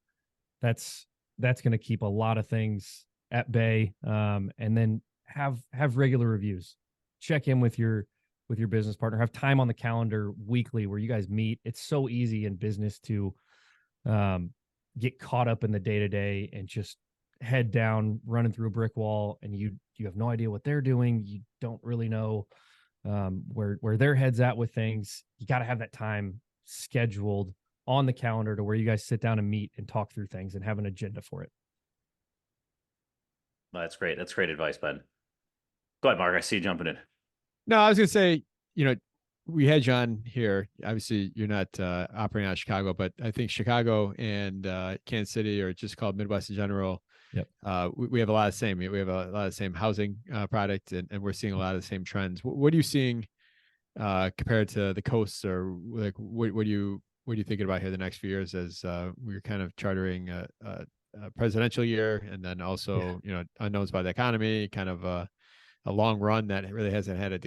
That's going to keep a lot of things at bay. And then have regular reviews. Check in with your business partner. Have time on the calendar weekly where you guys meet. It's so easy in business to get caught up in the day-to-day and just head down running through a brick wall, and you have no idea what they're doing. You don't really know where their head's at with things. You got to have that time scheduled on the calendar to where you guys sit down and meet and talk through things and have an agenda for it. Well, that's great. That's great advice, Ben. Go ahead, Mark. I see you jumping in. No, I was going to say, we had John here. Obviously, you're not operating out of Chicago, but I think Chicago and Kansas City, or just called Midwest in general. Yep. We have a lot of the same. We have a lot of the same housing product, and we're seeing a lot of the same trends. What are you seeing compared to the coasts, or like what are you thinking about here the next few years as we're kind of chartering a presidential year, and then also unknowns about the economy, kind of a long run that really hasn't had a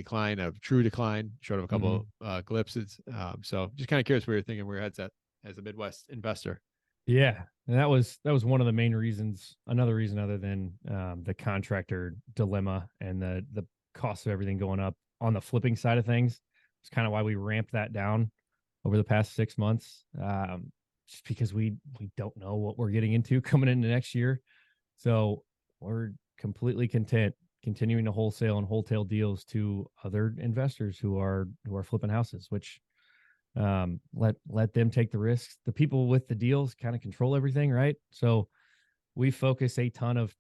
true decline, short of a couple glimpses. So just kind of curious where you're thinking, where your head's at as a Midwest investor. Yeah. And that was one of the main reasons, another reason other than the contractor dilemma and the cost of everything going up on the flipping side of things. It's kind of why we ramped that down over the past 6 months, just because we don't know what we're getting into coming into next year. So we're completely content continuing to wholesale and wholesale deals to other investors who are flipping houses, which let them take the risks. The people with the deals kind of control everything, right? So we focus a ton of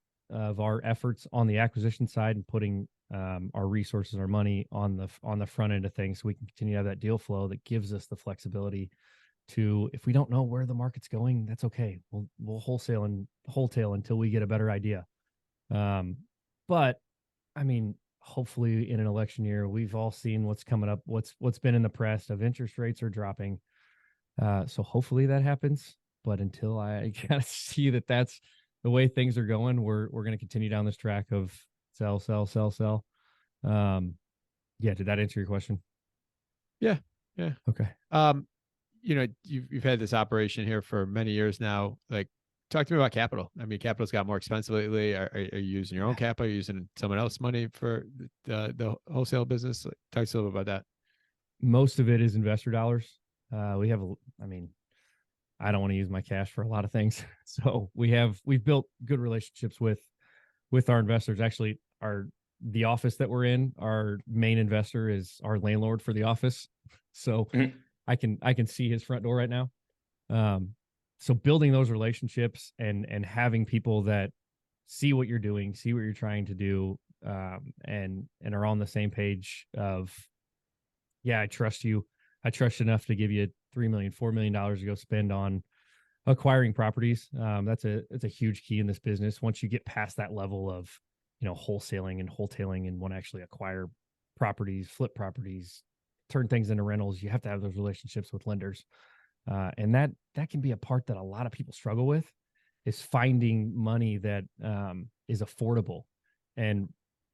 our efforts on the acquisition side and putting our resources, our money on the front end of things, so we can continue to have that deal flow that gives us the flexibility to, if we don't know where the market's going, that's okay. We'll wholesale until we get a better idea. But I mean, hopefully in an election year, we've all seen what's coming up, what's been in the press of interest rates are dropping. So hopefully that happens. But until I kind of see that that's the way things are going, we're going to continue down this track of sell, sell, sell, sell. Yeah. Did that answer your question? Yeah. Okay. You know, you've had this operation here for many years now. Like, talk to me about capital. I mean, capital's got more expensive lately. Are you using your own capital? Are you using someone else's money for the wholesale business? Like, talk to us a little bit about that. Most of it is investor dollars. We have, I mean, I don't want to use my cash for a lot of things. So we've built good relationships with our investors. Actually, the office that we're in, our main investor is our landlord for the office. So I can see his front door right now. So building those relationships and having people that see what you're doing, see what you're trying to do, and are on the same page of, yeah, I trust you. I trust you enough to give you $3 million, $4 million to go spend on acquiring properties. That's a huge key in this business. Once you get past that level of, wholesaling and wholetailing and want to actually acquire properties, flip properties, turn things into rentals, you have to have those relationships with lenders. And that can be a part that a lot of people struggle with, is finding money that is affordable. And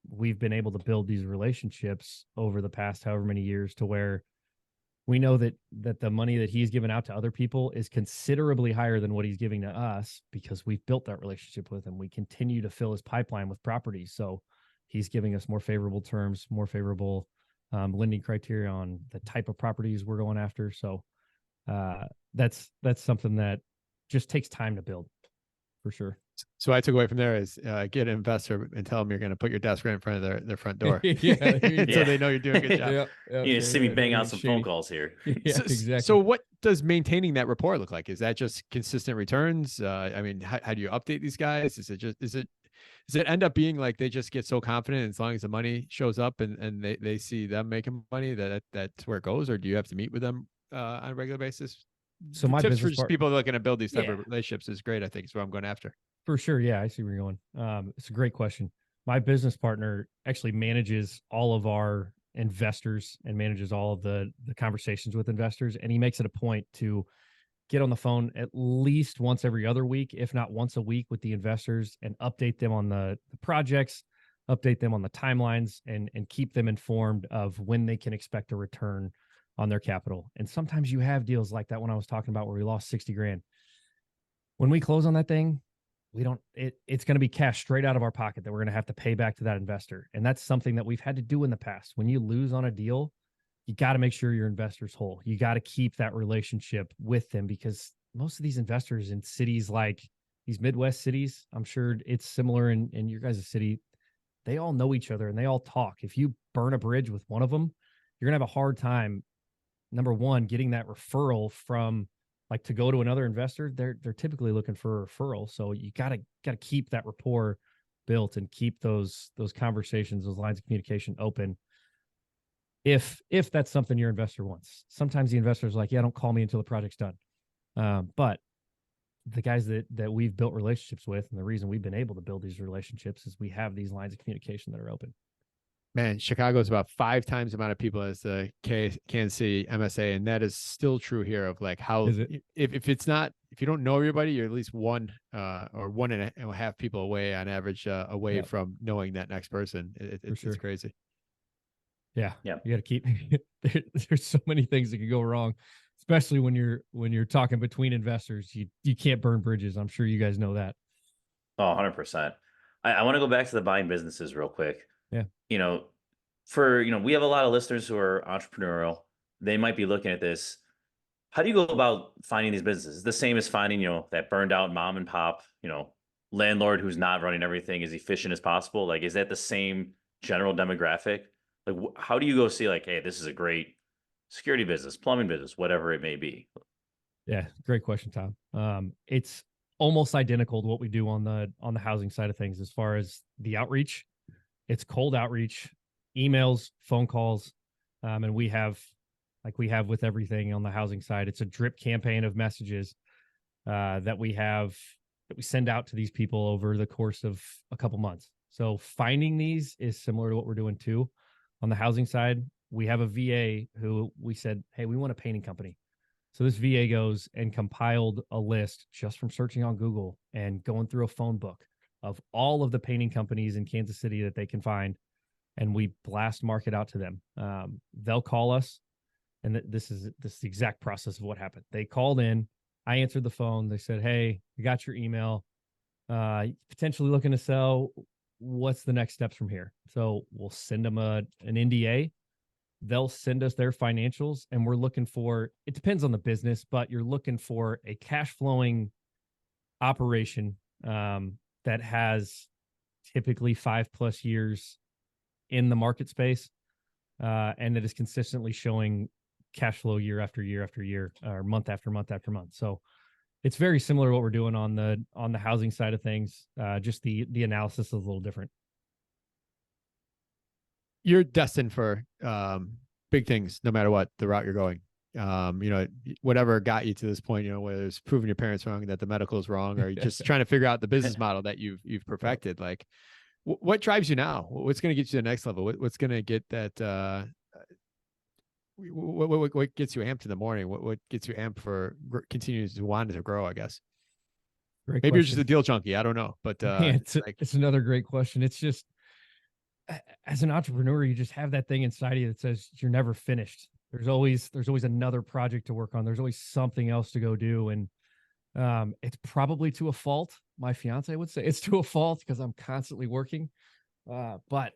we've been able to build these relationships over the past however many years to where we know that the money that he's given out to other people is considerably higher than what he's giving to us, because we've built that relationship with him. We continue to fill his pipeline with properties. So he's giving us more favorable terms, more favorable lending criteria on the type of properties we're going after. So that's something that just takes time to build, for sure. So I took away from there is get an investor and tell them you're going to put your desk right in front of their front door. Yeah, So they know you're doing a good job. You see me bang out some phone calls here. Yeah, exactly. So what does maintaining that rapport look like? Is that just consistent returns? I mean, how do you update these guys? Does it end up being like they just get so confident as long as the money shows up and they see them making money that's where it goes? Or do you have to meet with them on a regular basis? So my tips business for just people looking to build these type Yeah. of relationships is great. I think is what I'm going after. For sure. Yeah, I see where you're going. It's a great question. My business partner actually manages all of our investors and manages all of the conversations with investors. And he makes it a point to get on the phone at least once every other week, if not once a week, with the investors and update them on the projects, update them on the timelines, and keep them informed of when they can expect a return on their capital. And sometimes you have deals like that one I was talking about where we lost 60 grand. When we close on that thing, it's going to be cash straight out of our pocket that we're going to have to pay back to that investor. And that's something that we've had to do in the past. When you lose on a deal, you got to make sure your investor's whole. You got to keep that relationship with them, because most of these investors in cities like these Midwest cities, I'm sure it's similar in your guys' city, they all know each other and they all talk. If you burn a bridge with one of them, you're going to have a hard time, number one, getting that referral from, like, to go to another investor. They're typically looking for a referral. So you gotta keep that rapport built and keep those conversations, those lines of communication open. If that's something your investor wants. Sometimes the investor's like, yeah, don't call me until the project's done. But the guys that we've built relationships with, and the reason we've been able to build these relationships, is we have these lines of communication that are open. Man, Chicago is about 5 times the amount of people as the Kansas City MSA, and that is still true here. Of like how if you don't know everybody, you're at least one or one and a half people away on average away from knowing that next person. It's crazy. Yeah, you got to keep. There's so many things that could go wrong, especially when you're talking between investors. You can't burn bridges. I'm sure you guys know that. Oh, 100%. I want to go back to the buying businesses real quick. Yeah. We have a lot of listeners who are entrepreneurial. They might be looking at this. How do you go about finding these businesses? It's the same as finding, that burned out mom and pop, landlord who's not running everything as efficient as possible. Like, is that the same general demographic? Like, how do you go see, like, hey, this is a great security business, plumbing business, whatever it may be? Yeah. Great question, Tom. It's almost identical to what we do on the housing side of things. As far as the outreach, it's cold outreach, emails, phone calls. And we have with everything on the housing side, it's a drip campaign of messages that we send out to these people over the course of a couple months. So finding these is similar to what we're doing too. On the housing side, we have a VA who we said, hey, we want a painting company. So this VA goes and compiled a list just from searching on Google and going through a phone book of all of the painting companies in Kansas City that they can find. And we blast market out to them. They'll call us. And this is the exact process of what happened. They called in. I answered the phone. They said, hey, we got your email. Potentially looking to sell. What's the next steps from here? So we'll send them an NDA. They'll send us their financials, and we're looking for, it depends on the business, but you're looking for a cash flowing operation that has typically 5+ years in the market space, and that is consistently showing cash flow year after year after year, or month after month after month. So it's very similar to what we're doing on the housing side of things. Just the analysis is a little different. You're destined for big things, no matter what the route you're going. Whatever got you to this point, whether it's proving your parents wrong, that the medical is wrong, or just trying to figure out the business model that you've perfected. Like, what drives you now? What's going to get you to the next level? What's going to get that? What gets you amped in the morning? What gets you amped for continuing to want to grow? I guess. Great Maybe question. you're just a deal junkie. I don't know, but it's another great question. It's just, as an entrepreneur, you just have that thing inside of you that says you're never finished. There's always another project to work on. There's always something else to go do. And it's probably to a fault. My fiance would say it's to a fault because I'm constantly working. But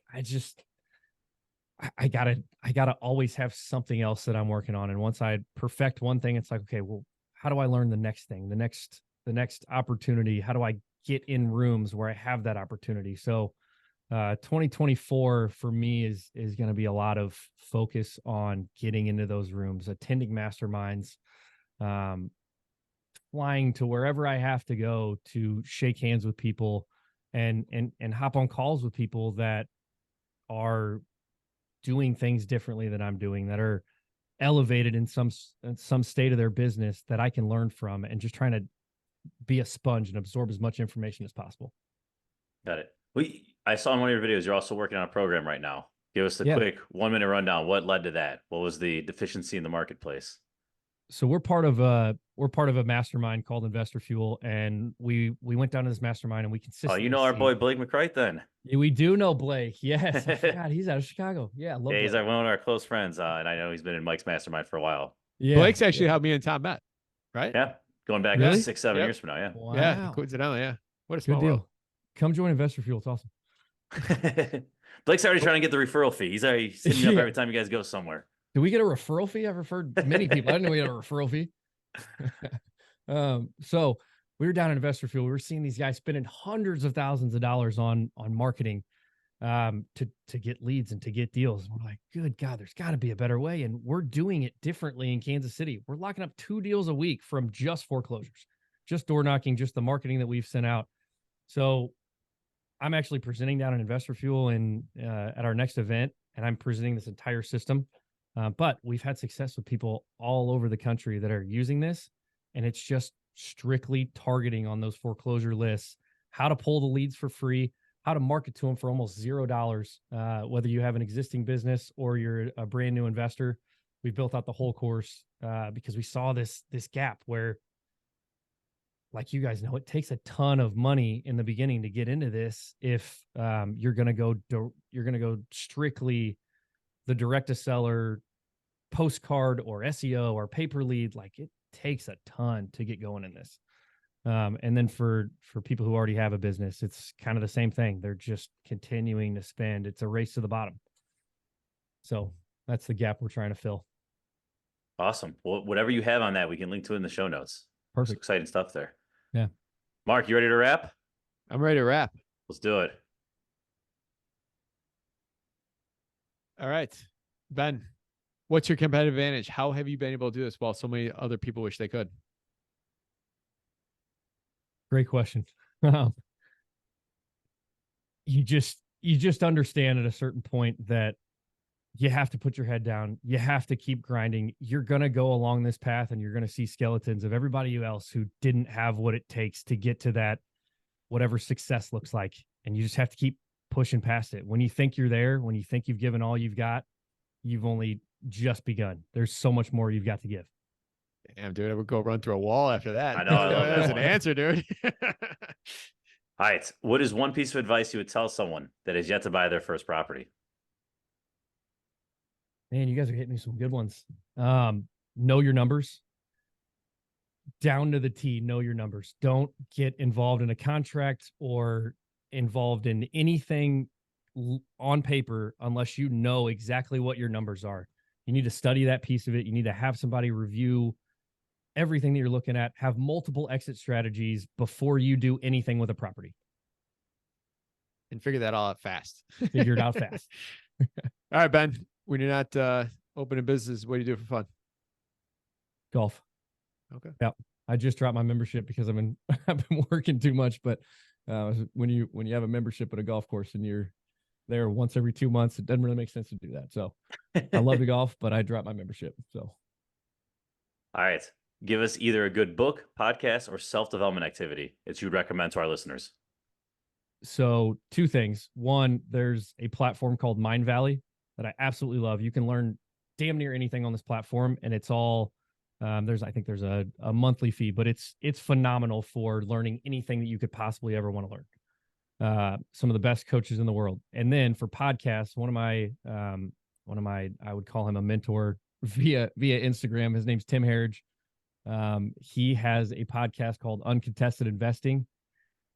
I gotta always have something else that I'm working on. And once I perfect one thing, it's like, okay, well, how do I learn the next thing, the next opportunity? How do I get in rooms where I have that opportunity? So 2024 for me is going to be a lot of focus on getting into those rooms, attending masterminds, flying to wherever I have to go to shake hands with people and hop on calls with people that are doing things differently than I'm doing, that are elevated in some state of their business that I can learn from, and just trying to be a sponge and absorb as much information as possible. Got it. I saw in one of your videos, you're also working on a program right now. Give us the quick 1-minute rundown. What led to that? What was the deficiency in the marketplace? So we're part of a mastermind called Investor Fuel, and we went down to this mastermind, and we consistently. Oh, you know our boy Blake McCright then? We do know Blake. Yes, I forgot he's out of Chicago. Yeah, yeah, he's one of our close friends, and I know he's been in Mike's mastermind for a while. Yeah, Blake's actually how me and Tom met, right? Yeah, going back Really? 6-7 years from now. Yeah. Wow. Yeah, coincidentally, yeah. What a small good deal. world. Come join Investor Fuel. It's awesome. Blake's already trying to get the referral fee. He's already sitting up every time you guys go somewhere. Do we get a referral fee? I've referred many people. I didn't know we had a referral fee. So we were down in Investor Fuel. We were seeing these guys spending hundreds of thousands of dollars on marketing to get leads and to get deals. And we're like, good God, there's got to be a better way. And we're doing it differently in Kansas City. We're locking up 2 deals a week from just foreclosures, just door knocking, just the marketing that we've sent out. So I'm actually presenting down an Investor Fuel at our next event, and I'm presenting this entire system. But we've had success with people all over the country that are using this, and it's just strictly targeting on those foreclosure lists, how to pull the leads for free, how to market to them for almost $0, whether you have an existing business or you're a brand new investor. We built out the whole course because we saw this gap where, like you guys know, it takes a ton of money in the beginning to get into this. If you're going to go strictly the direct to seller postcard or SEO or paper lead, like it takes a ton to get going in this. And then for people who already have a business, it's kind of the same thing. They're just continuing to spend. It's a race to the bottom. So that's the gap we're trying to fill. Awesome. Well, whatever you have on that, we can link to it in the show notes. Perfect. Some exciting stuff there. Yeah. Mark, you ready to wrap? I'm ready to wrap. Let's do it. All right. Ben, what's your competitive advantage? How have you been able to do this while so many other people wish they could? Great question. You just understand at a certain point that you have to put your head down. You have to keep grinding. You're going to go along this path, and you're going to see skeletons of everybody else who didn't have what it takes to get to that, whatever success looks like. And you just have to keep pushing past it. When you think you're there, when you think you've given all you've got, you've only just begun. There's so much more you've got to give. Damn, dude, I would go run through a wall after that. I know, I love that That's an one. answer, dude. All right. What is one piece of advice you would tell someone that has yet to buy their first property? Man, you guys are hitting me some good ones. Know your numbers. Down to the T, know your numbers. Don't get involved in a contract or involved in anything on paper unless you know exactly what your numbers are. You need to study that piece of it. You need to have somebody review everything that you're looking at, have multiple exit strategies before you do anything with a property. And figure that all out fast. Figure it out fast. All right, Ben, when you're not opening business, what do you do for fun? Golf. Okay. Yeah. I just dropped my membership because I've been working too much. But when you have a membership at a golf course and you're there once every 2 months, it doesn't really make sense to do that. So I love to golf, but I dropped my membership. So all right. Give us either a good book, podcast, or self-development activity that you'd recommend to our listeners. So 2 things. One, there's a platform called Mind Valley that I absolutely love. You can learn damn near anything on this platform, and it's all I think there's a monthly fee, but it's phenomenal for learning anything that you could possibly ever want to learn. Some of the best coaches in the world. And then for podcasts, one of my I would call him a mentor via Instagram. His name's Tim Harridge. He has a podcast called Uncontested Investing,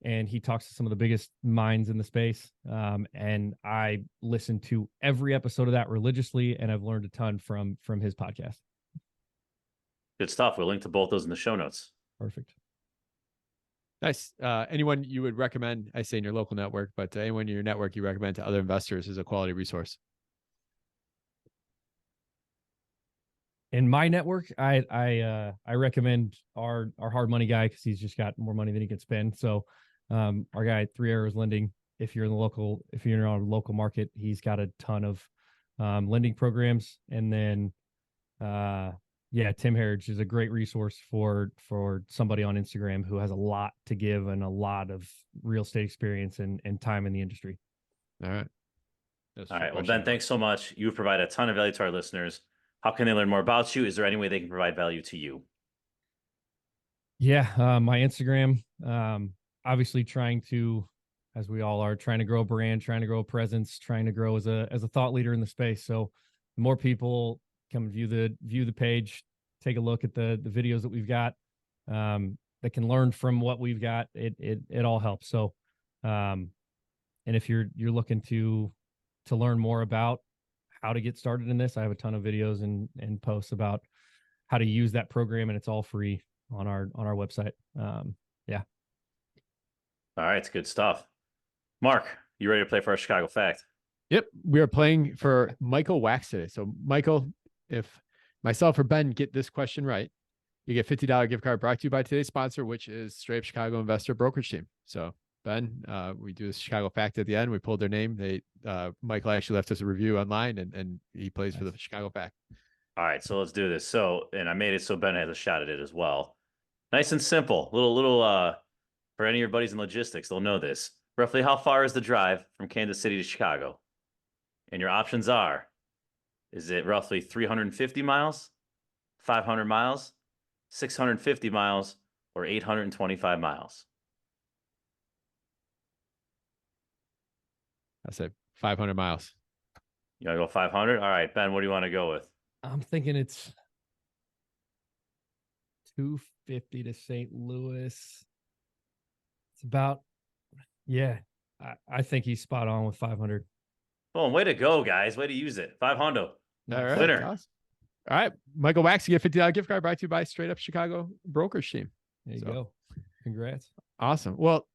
and he talks to some of the biggest minds in the space. And I listen to every episode of that religiously, and I've learned a ton from his podcast. Good stuff. We'll link to both those in the show notes. Perfect. Nice. Anyone you would recommend, I say in your local network, but anyone in your network you recommend to other investors as a quality resource? In my network, I recommend our hard money guy because he's just got more money than he can spend. So our guy at 3 Arrows Lending, if you're in a local market, he's got a ton of lending programs. And then Tim Harridge is a great resource for somebody on Instagram who has a lot to give and a lot of real estate experience and time in the industry. All right. All right. Well, Ben, thanks so much. You've provided a ton of value to our listeners. How can they learn more about you? Is there any way they can provide value to you? Yeah, my Instagram, obviously trying to, as we all are, trying to grow a brand, trying to grow a presence, trying to grow as a thought leader in the space. So the more people come and view the page, take a look at the videos that we've got, that can learn from what we've got. It all helps. So, and if you're looking to learn more about how to get started in this, I have a ton of videos and posts about how to use that program, and it's all free on our website. Yeah. All right. It's good stuff. Mark, you ready to play for our Chicago Fact? Yep. We are playing for Michael Wax today. So Michael, if myself or Ben get this question right, you get $50 gift card brought to you by today's sponsor, which is Straight Up Chicago Investor Brokerage Team. So Ben, we do this Chicago Fact at the end. We pulled their name. Michael actually left us a review online, and he plays for the Chicago Fact. All right, so let's do this. So, and I made it so Ben has a shot at it as well. Nice and simple. Little for any of your buddies in logistics, they'll know this. Roughly how far is the drive from Kansas City to Chicago? And your options are, is it roughly 350 miles, 500 miles, 650 miles, or 825 miles? I said 500 miles. You want to go 500? All right, Ben, what do you want to go with? I'm thinking it's 250 to St. Louis. It's about, I think he's spot on with 500. Boom, way to go, guys. Way to use it. 500. All right. Winner. Awesome. All right. Michael Wax, you get $50 gift card brought to you by Straight Up Chicago Brokerage Team. There you go. Congrats. Awesome. Well,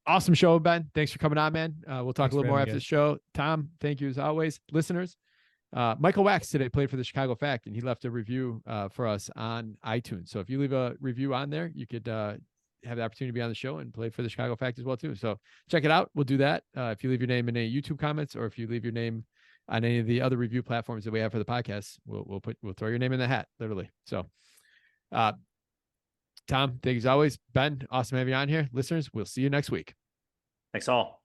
awesome show, Ben. Thanks for coming on, man. We'll talk a little more after the show. Tom, thank you as always. Listeners, Michael Wax today played for the Chicago Fact, and he left a review for us on iTunes. So if you leave a review on there, you could have the opportunity to be on the show and play for the Chicago Fact as well too. So check it out. We'll do that. If you leave your name in any YouTube comments, or if you leave your name on any of the other review platforms that we have for the podcast, we'll throw your name in the hat, literally. So, Tom, thank you as always. Ben, awesome having you on here. Listeners, we'll see you next week. Thanks all.